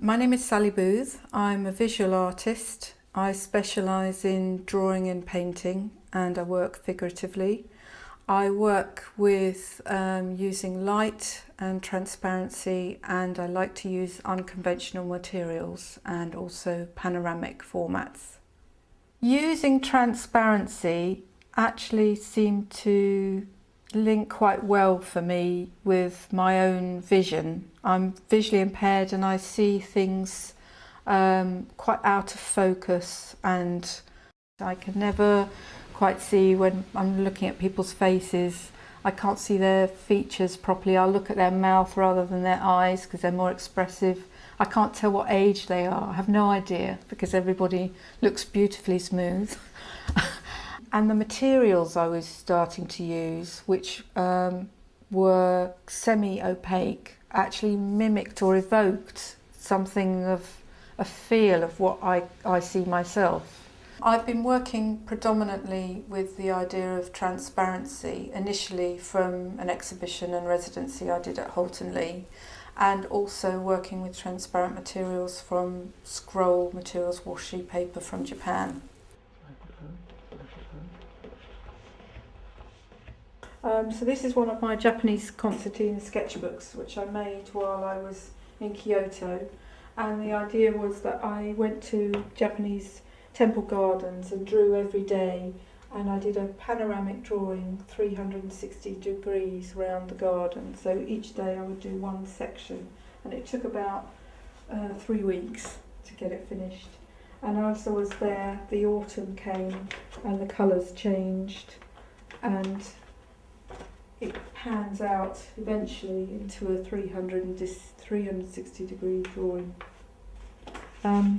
My name is Sally Booth. I'm a visual artist. I specialise in drawing and painting, and I work figuratively. I work with using light and transparency, and I like to use unconventional materials and also panoramic formats. Using transparency actually seemed to link quite well for me with my own vision. I'm visually impaired and I see things quite out of focus, and I can never quite see when I'm looking at people's faces. I can't see their features properly. I'll look at their mouth rather than their eyes because they're more expressive. I can't tell what age they are. I have no idea because everybody looks beautifully smooth. And the materials I was starting to use, which were semi-opaque, actually mimicked or evoked something of a feel of what I see myself. I've been working predominantly with the idea of transparency, initially from an exhibition and residency I did at Holton Lee, and also working with transparent materials from scroll materials, washi paper from Japan. So this is one of my Japanese Concertina sketchbooks, which I made while I was in Kyoto. And the idea was that I went to Japanese temple gardens and drew every day, and I did a panoramic drawing 360 degrees around the garden. So each day I would do one section, and it took about 3 weeks to get it finished. And as I was there, the autumn came and the colours changed, and it pans out eventually into a 360 degree drawing.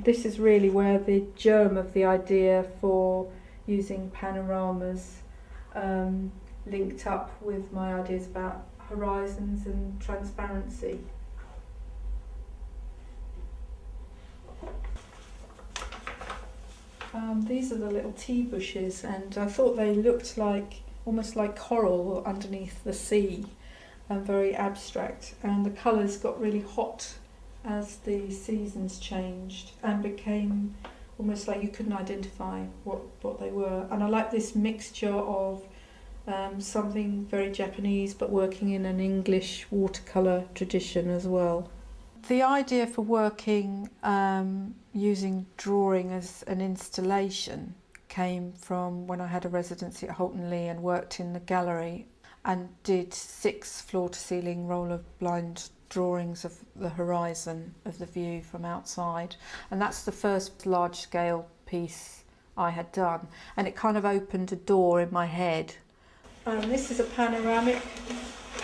This is really where the germ of the idea for using panoramas linked up with my ideas about horizons and transparency. These are the little tea bushes, and I thought they looked like almost like coral underneath the sea, and very abstract, and the colours got really hot as the seasons changed and became almost like you couldn't identify what they were. And I like this mixture of something very Japanese but working in an English watercolour tradition as well. The idea for working using drawing as an installation came from when I had a residency at Holton Lee and worked in the gallery and did 6 floor-to-ceiling roller blind drawings of the horizon of the view from outside, and that's the first large-scale piece I had done, and it kind of opened a door in my head. This is a panoramic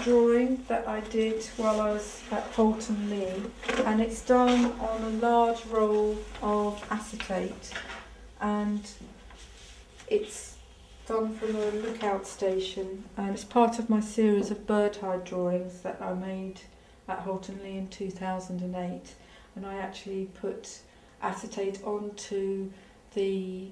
drawing that I did while I was at Holton Lee, and it's done on a large roll of acetate, and it's done from a lookout station, and it's part of my series of bird hide drawings that I made at Holton Lee in 2008. And I actually put acetate onto the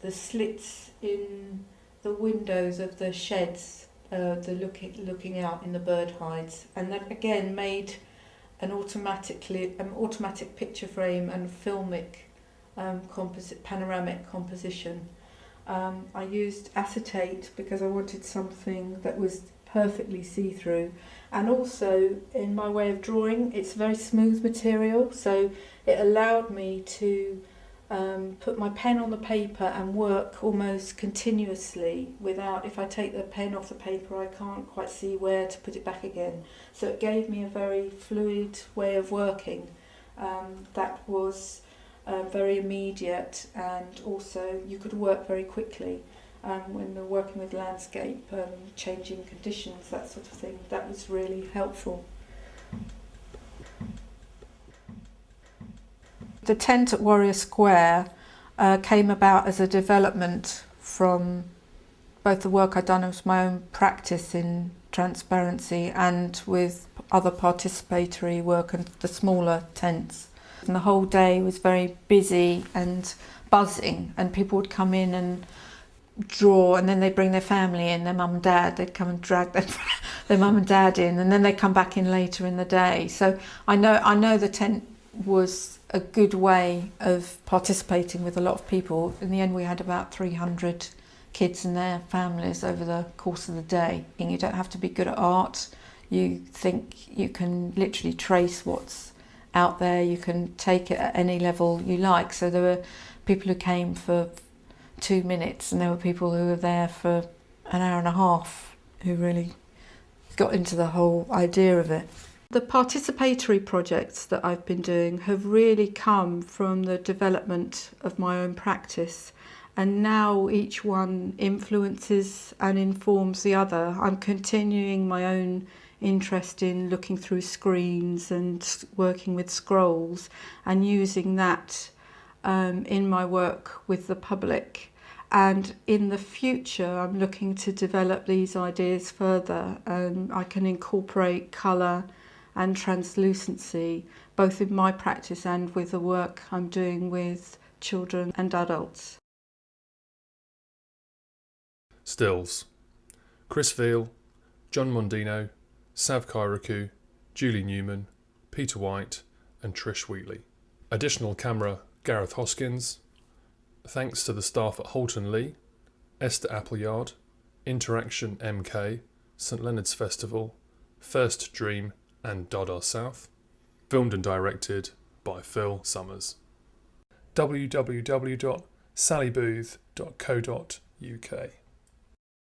slits in the windows of the sheds, looking out in the bird hides, and that again made an automatic picture frame and filmic panoramic composition. I used acetate because I wanted something that was perfectly see-through, and also in my way of drawing it's very smooth material, so it allowed me to put my pen on the paper and work almost continuously without, if I take the pen off the paper I can't quite see where to put it back again. So it gave me a very fluid way of working that was very immediate, and also you could work very quickly when you're working with landscape, changing conditions, that sort of thing. That was really helpful. The tent at Warrior Square came about as a development from both the work I'd done as my own practice in transparency and with other participatory work and the smaller tents. And the whole day was very busy and buzzing, and people would come in and draw, and then they'd bring their family in, their mum and dad, they'd come and drag their mum and dad in, and then they'd come back in later in the day. So I know the tent was a good way of participating with a lot of people. In the end, we had about 300 kids and their families over the course of the day. You don't have to be good at art. You think you can literally trace what's out there. You can take it at any level you like. So there were people who came for 2 minutes, and there were people who were there for an hour and a half who really got into the whole idea of it. The participatory projects that I've been doing have really come from the development of my own practice, and now each one influences and informs the other. I'm continuing my own interest in looking through screens and working with scrolls and using that in my work with the public. And in the future, I'm looking to develop these ideas further. I can incorporate colour and translucency, both in my practice and with the work I'm doing with children and adults. Stills. Chris Veal, John Mondino, Sav Kairaku, Julie Newman, Peter White and Trish Wheatley. Additional camera, Gareth Hoskins. Thanks to the staff at Holton Lee, Esther Appleyard, Interaction MK, St Leonard's Festival, First Dream and Dada South. Filmed and directed by Phil Summers. www.sallybooth.co.uk